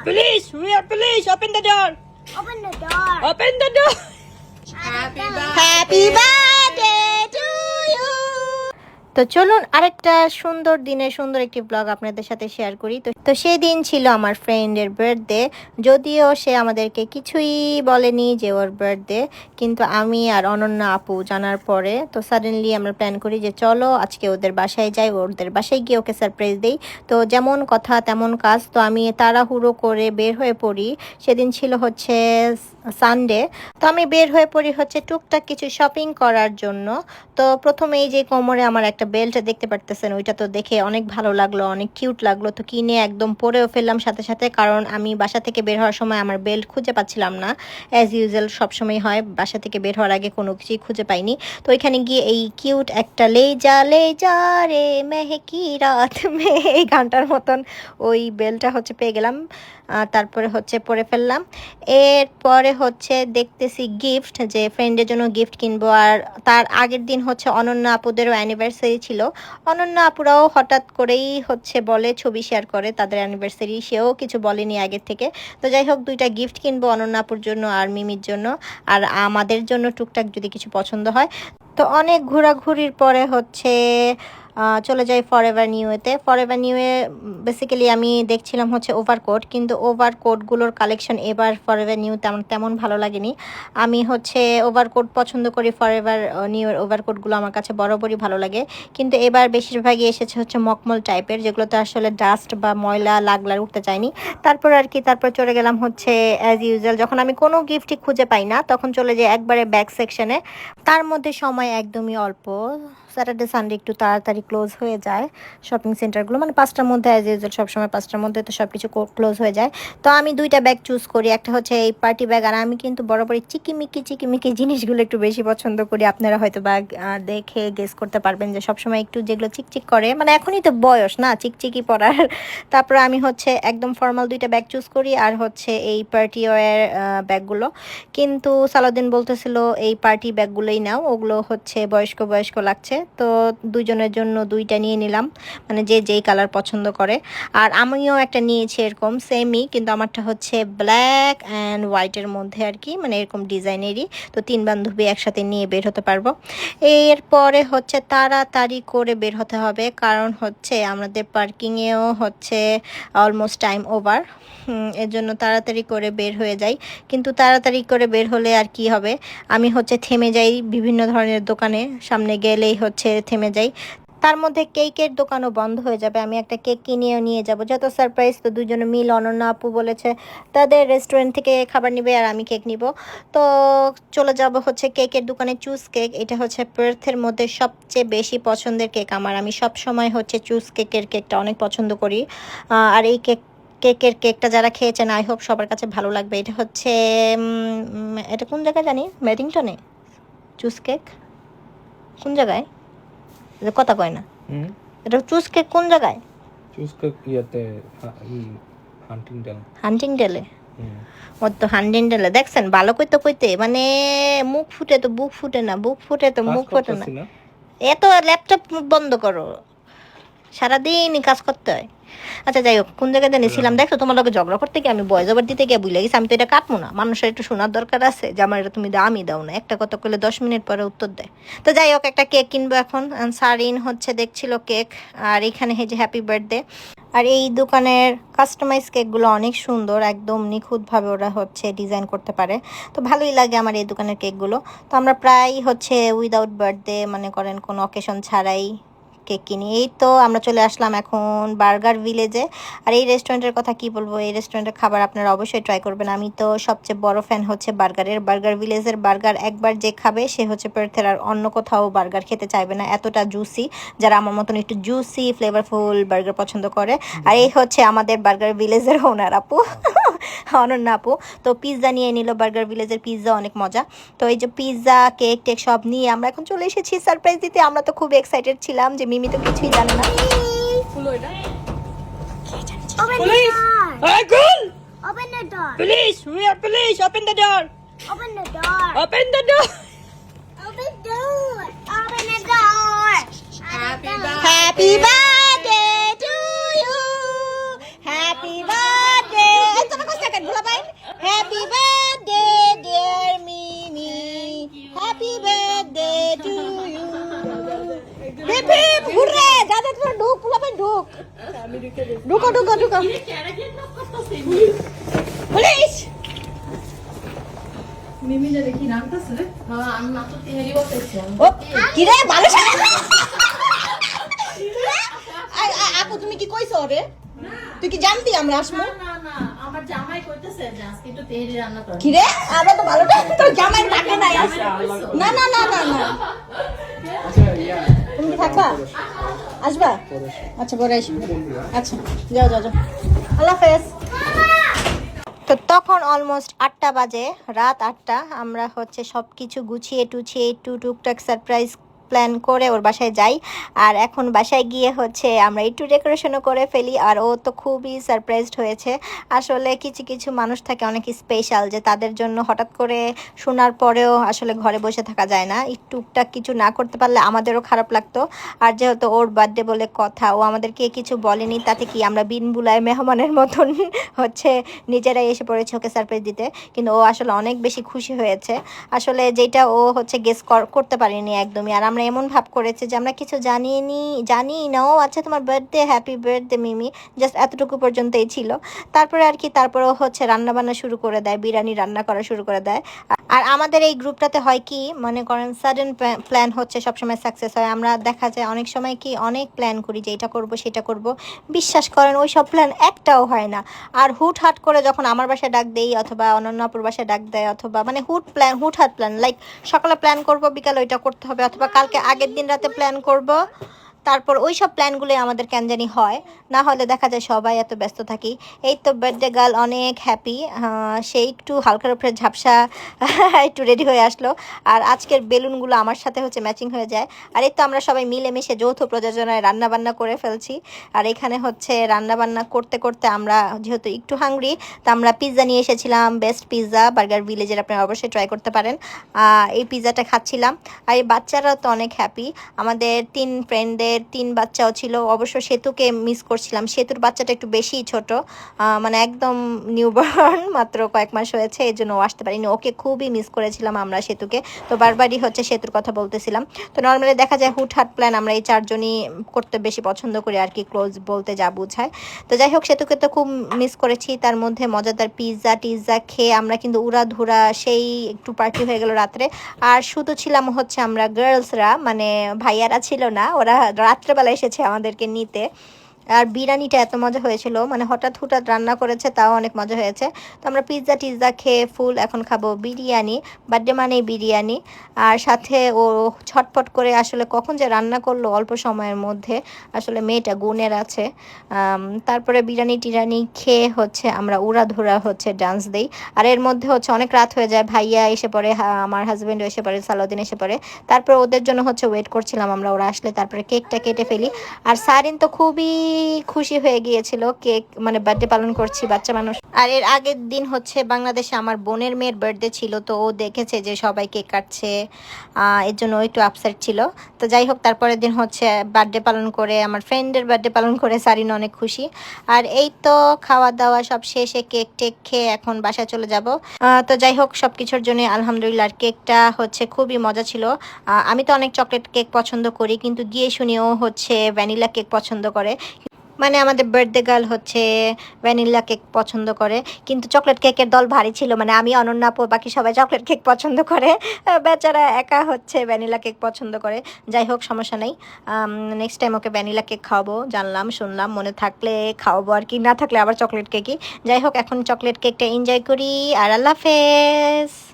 Police! We are police! Open the door! Open the door. Open the door! Happy birthday to you. তো চলুন আরেকটা সুন্দর দিনের সুন্দর একটি ব্লগ আপনাদের সাথে শেয়ার করি। তো সেই দিন ছিল আমার ফ্রেন্ডের বার্থডে, যদিও সে আমাদেরকে কিছুই বলেনি যে ওর বার্থডে, কিন্তু আমি আর অনন্যা আপু জানার পরে তো সাডেনলি আমরা প্ল্যান করি যে চলো আজকে ওদের বাসায় যাই, ওদের বাসায় গিয়ে ওকে সারপ্রাইজ দিই। তো যেমন কথা তেমন কাজ, তো আমি তাড়াহুড়ো করে বের হয়ে পড়ি। সেদিন ছিল হচ্ছে সানডে, তো আমি বের হয়ে পড়ি হচ্ছে টুকটাক কিছু শপিং করার জন্য। তো প্রথমেই যে কোমরে আমার একটা বেল্ট দেখতে পারতেছেন, ওইটা তো দেখে অনেক ভালো লাগলো, অনেক কিউট লাগলো, তো কিনে একদম পরেও ফেললাম সাথে সাথে, কারণ আমি বাসা থেকে বের হওয়ার সময় আমার বেল্ট খুঁজে পাচ্ছিলাম না। অ্যাজ ইউজুয়াল সবসময় হয়, বাসা থেকে বের হওয়ার আগে কোনো কিছুই খুঁজে পাইনি। তো ওইখানে গিয়ে এই কিউট একটা লে যা রে মেহকি রাত মে, এই গানটার মতন ওই বেল্টটা হচ্ছে পেয়ে গেলাম। তারপরে হচ্ছে পরে ফেললাম। এরপরে হচ্ছে দেখতেছি গিফট, যে ফ্রেন্ডের জন্য গিফট কিনবো। আর তার আগের দিন হচ্ছে অনন্যা আপুদেরও অ্যানিভার্সারি ছিল। অনন্যা আপুরাও হঠাৎ করেই হচ্ছে বলে, ছবি শেয়ার করে তাদের অ্যানিভার্সারি, সেও কিছু বলেনি আগের থেকে। তো যাই হোক, দুইটা গিফট কিনবো অনন্যা আপুর জন্য আর মিমির জন্য, আর আমাদের জন্য টুকটাক যদি কিছু পছন্দ হয়। তো অনেক ঘোরাঘুরির পরে হচ্ছে চলে যাই ফরএভার নিউতে। ফরএভার নিউয়ে বেসিক্যালি আমি দেখছিলাম হচ্ছে ওভারকোট, কিন্তু ওভারকোটগুলোর কালেকশন এবার ফরএভার নিউতে আমার তেমন ভালো লাগেনি। আমি হচ্ছে ওভারকোট পছন্দ করি, ফরএভার নিউয়ের ওভারকোটগুলো আমার কাছে বরাবরই ভালো লাগে, কিন্তু এবার বেশিরভাগই এসেছে হচ্ছে মকমল টাইপের, যেগুলোতে আসলে ডাস্ট বা ময়লা লাগলার উঠতে চায়নি। তারপর চলে গেলাম হচ্ছে অ্যাজ ইউজুয়াল, যখন আমি কোনো গিফটই খুঁজে পাই না তখন চলে যাই একবারে ব্যাক সেকশনে। তার মধ্যে সময় একদমই অল্প, স্যাটারডে সানডে একটু তাড়াতাড়ি ক্লোজ হয়ে যায় শপিং সেন্টারগুলো, মানে 5টার মধ্যে অ্যাজ ইউজুয়াল সবসময় 5টার মধ্যে তো সব কিছু ক্লোজ হয়ে যায়। তো আমি দুইটা ব্যাগ চুজ করি, একটা হচ্ছে এই পার্টি ব্যাগ, আর আমি কিন্তু বরাবরই চিকিমিকি জিনিসগুলো একটু বেশি পছন্দ করি। আপনারা হয়তো ব্যাগ দেখে গেস করতে পারবেন যে সবসময় একটু যেগুলো চিকচিক করে, মানে এখনই তো বয়স না চিকচিকি পরার। তারপর আমি হচ্ছে একদম ফর্মাল দুইটা ব্যাগ চুজ করি, আর হচ্ছে এই পার্টি ওয়্যার ব্যাগগুলো। কিন্তু সালাউদ্দিন বলতেছিল এই পার্টি ব্যাগগুলোই নাও, ওগুলো হচ্ছে বয়স্ক লাগছে। তো দুইজনের জন্য দুইটা নিয়ে নিলাম, মানে যে যেই কালার পছন্দ করে। আর আমিও একটা নিয়েছি এরকম সেমই, কিন্তু আমারটা হচ্ছে ব্ল্যাক অ্যান্ড হোয়াইটের মধ্যে আর কি, মানে এরকম ডিজাইনেরই। তো 3 বান্ধবী একসাথে নিয়ে বের হতে পারবো। এরপরে হচ্ছে তাড়াতাড়ি করে বের হতে হবে, কারণ হচ্ছে আমাদের পার্কিংয়েও হচ্ছে অলমোস্ট টাইম ওভার। এর জন্য তাড়াতাড়ি করে বের হয়ে যাই, কিন্তু তাড়াতাড়ি করে বের হলে আর কি হবে, আমি হচ্ছে থেমে যাই বিভিন্ন ধরনের দোকানে, সামনে গেলেই হচ্ছে থেমে যাই। তার মধ্যে কেকের দোকানও বন্ধ হয়ে যাবে, আমি একটা কেক কিনেও নিয়ে যাব, যত সারপ্রাইজ। তো দুজনে মিল, অনন্যা আপু বলেছে তাদের রেস্টুরেন্ট থেকে খাবার নিবে আর আমি কেক নিব। তো চলে যাব হচ্ছে কেকের দোকানে, চুজ কেক। এটা হচ্ছে পার্থের মধ্যে সবচেয়ে বেশি পছন্দের কেক আমার, আমি সব সময় হচ্ছে চুজ কেকটা অনেক পছন্দ করি। আর এই কেকটা যারা খেয়েছেন আই হোপ সবার কাছে ভালো লাগবে। এটা হচ্ছে এটা কোন জায়গায় জানি, ম্যাডিংটনে চুজ কেক কোন জায়গায়, কথা কয় না। এটা চুজ কেক কোন জায়গায়? চুজ কেক ইয়াতে হান্টিংডেলে। ও তো হান্টিংডেলে, দেখছেন ভালো কইতে মানে মুখ ফুটে তো বুক ফুটে না, বুক ফুটে তো মুখ ফুটে না। এত ল্যাপটপ বন্ধ করো, সারাদিনই কাজ করতে হয়। আচ্ছা যাই হোক, কোন জায়গায় জানিয়েছিলাম, দেখো তোমার লোকে ঝগড়া করতে গিয়ে আমি ভয়েস ওভার দিতে গিয়ে ভুলে গেছি। আমি তো এটা কাটবো না, মানুষের একটু শোনার দরকার আছে যে আমার এটা তুমি দামি দাও না, একটা কথা করলে 10 মিনিট পরে উত্তর দেয়। তো যাই হোক, একটা কেক কিনবো এখন। সারিন হচ্ছে দেখছিল কেক, আর এখানে এই যে হ্যাপি বার্থডে। আর এই দোকানের কাস্টমাইজ কেকগুলো অনেক সুন্দর, একদম নিখুঁতভাবে ওরা হচ্ছে ডিজাইন করতে পারে, তো ভালোই লাগে আমার এই দোকানের কেকগুলো। তো আমরা প্রায় হচ্ছে উইদাউট বার্থডে মনে করেন কোনো অকেশন ছাড়াই কেক কিনি। এই তো আমরা চলে আসলাম এখন বার্গার ভিলেজে। আর এই রেস্টুরেন্টের কথা কি বলবো, এই রেস্টুরেন্টের খাবার আপনারা অবশ্যই ট্রাই করবেন। আমি তো সবচেয়ে বড় ফ্যান হচ্ছে বার্গার ভিলেজের বার্গার। একবার যে খাবে সে হচ্ছে পার্থের আর অন্য কোথাও বার্গার খেতে চাইবে না, এতটা জুসি, যারা আমার মতন একটু জুসি ফ্লেভারফুল বার্গার পছন্দ করে। আর এই হচ্ছে আমাদের বার্গার ভিলেজের ওনার আপু, অনন্যা আপু। তো পিৎজা নিয়ে নিল, বার্গার ভিলেজের পিৎজা অনেক মজা। তো এই যে পিৎজা কেক টেক সব নিয়ে আমরা এখন চলে এসেছি সারপ্রাইজ দিতে। আমরা তো খুব এক্সাইটেড ছিলাম, যে মিমি তো কিছুই জানে না। Open the Police! door. Hey, girl! Open the door. Police! We are police! Open the door! Open the door. Open the door! Open the door. Open the door. Happy birthday to you. Happy birthday. Police ও কি রে ভালো আপু তুমি কি কইছো রে তুই কি জানতি আমরা আসবো আমার জামাই কইতেছে যে আজকে একটু তেহরি রান্না কর কি রে আমরা তো ভালো তোর জামাই ডাকে নাই না না না না না তুমি কি থাকবা আসবা আচ্ছা পরে আসবো আচ্ছা যাও যাও যাও আল্লাহ হাফেজ তো তখন অলমোস্ট 8টা বাজে, রাত 8টা। আমরা হচ্ছে সব কিছু গুছিয়ে টুছিয়ে একটু টুকটাক সারপ্রাইজ প্ল্যান করে ওর বাসায় যাই। আর এখন বাসায় গিয়ে হচ্ছে আমরা একটু ডেকোরেশনও করে ফেলি। আর ও তো খুবই সারপ্রাইজড হয়েছে। আসলে কিছু কিছু মানুষ থাকে অনেক স্পেশাল, যে তাদের জন্য হঠাৎ করে শোনার পরেও আসলে ঘরে বসে থাকা যায় না। একটু টুকটাক কিছু না করতে পারলে আমাদেরও খারাপ লাগতো। আর যেহেতু ওর বার্থডে বলে কথা, ও আমাদেরকে কিছু বলেনি, তাতে কি আমরা বিন বুলায় মেহমানের মতন হচ্ছে নিজেরাই এসে পড়েছে ওকে সারপ্রাইজ দিতে। কিন্তু ও আসলে অনেক বেশি খুশি হয়েছে, আসলে যেটা ও হচ্ছে গেস করতে পারিনি একদমই। আর আমরা এমন ভাব করেছে যে আমরা কিছু জানি না। ও আচ্ছা তোমার বার্থডে, হ্যাপি বার্থডে মিমি, জাস্ট এতটুকু পর্যন্তই ছিল। তারপরে আর কি, তারপরে হচ্ছে রান্না বান্না শুরু করে দেয়, বিরিয়ানি রান্না করা শুরু করে দেয়। আর আমাদের এই গ্রুপটাতে হয় কি, মনে করেন সাডেন প্ল্যান হচ্ছে সবসময় সাকসেস হয়। আমরা দেখা যায় অনেক সময় কি অনেক প্ল্যান করি যে এটা করব সেটা করব, বিশ্বাস করেন ওই সব প্ল্যান একটাও হয় না। আর হুটহাট করে যখন আমার বাসায় ডাক দেই অথবা অন্যান্য অপর বাসায় ডাক দেয়, অথবা মানে হুটহাট প্ল্যান, লাইক সকালে প্ল্যান করব বিকালে ওইটা করতে হবে, অথবা কালকে আগের দিন রাতে প্ল্যান করব, তারপর ওই সব প্ল্যানগুলোই আমাদের কেন জানি হয় না। হলে দেখা যায় সবাই এত ব্যস্ত থাকি। এই তো বার্থডে গার্ল অনেক হ্যাপি, সে একটু হালকার উপরে ঝাপসা একটু রেডি হয়ে আসলো। আর আজকের বেলুনগুলো আমার সাথে হচ্ছে ম্যাচিং হয়ে যায়। আর এই তো আমরা সবাই মিলেমিশে যৌথ প্রযোজনায় রান্নাবান্না করে ফেলছি। আর এখানে হচ্ছে রান্নাবান্না করতে করতে আমরা যেহেতু একটু হাংরি, তো আমরা পিৎজা নিয়ে এসেছিলাম, বেস্ট পিৎজা বার্গার ভিলেজের, আপনারা অবশ্যই ট্রাই করতে পারেন। এই পিৎজাটা খাচ্ছিলাম। আর এই বাচ্চারা তো অনেক হ্যাপি। আমাদের 3 ফ্রেন্ডের 3 বাচ্চাও ছিল। অবশ্য সেতুকে মিস করছিলাম, সেতুর বাচ্চাটা একটু বেশি ছোট, মানে একদম নিউবর্ন, মাত্র কয়েক মাস হয়েছে, এই জন্য ও আসতে পারিনি। ওকে খুবই মিস করেছিলাম আমরা সেতুকে, তো বারবারই হচ্ছে সেতুর কথা বলতেছিলাম। তো নর্মালি দেখা যায় হুটহাট প্ল্যান আমরা এই 4 জনই করতে বেশি পছন্দ করি আর কি, ক্লোজ বলতে যা বোঝায়। তো যাই হোক, সেতুকে তো খুব মিস করেছি। তার মধ্যে মজাদার পিৎজা খেয়ে আমরা কিন্তু উড়াধুরা সেই একটু পার্টি হয়ে গেল রাত্রে। আর শুধু ছিলাম হচ্ছে আমরা গার্লসরা, মানে ভাইয়ারা ছিল না, ওরা রাত্রেবেলা এসেছে আমাদেরকে নিতে। আর বিরিয়ানিটা এত মজা হয়েছিল, মানে হঠাৎ রান্না করেছে, তাও অনেক মজা হয়েছে। তো আমরা পিৎজা খেয়ে ফুল, এখন খাবো বিরিয়ানি। বার্থডে মানেই বিরিয়ানি। আর সাথে ও ছটপট করে আসলে কখন যে রান্না করলো অল্প সময়ের মধ্যে, আসলে মেয়েটা গুণের আছে। তারপরে বিরিয়ানি খেয়ে হচ্ছে আমরা উড়াধুরা হচ্ছে ডান্স দেই। আর এর মধ্যে হচ্ছে অনেক রাত হয়ে যায়, ভাইয়া এসে পড়ে, আমার হাজব্যান্ডও এসে পড়ে, সালাউদ্দিন এসে পড়ে। তারপর ওদের জন্য হচ্ছে ওয়েট করছিলাম আমরা, ওরা আসলে তারপরে কেকটা কেটে ফেলি। আর সারিন তো খুবই খুশি হয়ে গিয়েছিল, কেক মানে বার্থডে পালন করছি বাচ্চা মানুষ। আর এর আগের দিন হচ্ছে বাংলাদেশে আমার বোনের মেয়ের বার্থডে ছিল, তো ও দেখেছে যে সবাই কেক কাটছে, এর জন্য ও একটু আপসেট ছিল। তো যাই হোক, তারপরের দিন হচ্ছে বার্থডে পালন করে, আমার ফ্রেন্ডের বার্থডে পালন করে সারিন অনেক খুশি। আর এই তো খাওয়া দাওয়া সব শেষে কেক টেক খেয়ে এখন বাসায় চলে যাব। তো যাই হোক, সব কিছুর জন্য আলহামদুলিল্লাহ। আর কেকটা হচ্ছে খুবই মজা ছিল। আমি তো অনেক চকলেট কেক পছন্দ করি, কিন্তু গিয়ে শুনিও হচ্ছে ভ্যানিলা কেক পছন্দ করে। মানে আমাদের বার্থডে গার্ল হচ্ছে ভ্যানিলা কেক পছন্দ করে, কিন্তু চকলেট কেকের দল ভারী ছিল। মানে আমি, অনন্যা আপু, বাকি সবাই চকলেট কেক পছন্দ করে, বেচারা একা হচ্ছে ভ্যানিলা কেক পছন্দ করে। যাই হোক, সমস্যা নেই, next time okay vanilla cake খাওয়াবো। জানলাম, শুনলাম, মনে থাকলে খাওয়াবো, আর কি না থাকলে আবার চকলেট কেকই। যাই হোক, এখন চকলেট কেকটা এনজয় করি। আর আল্লাহ হাফেজ।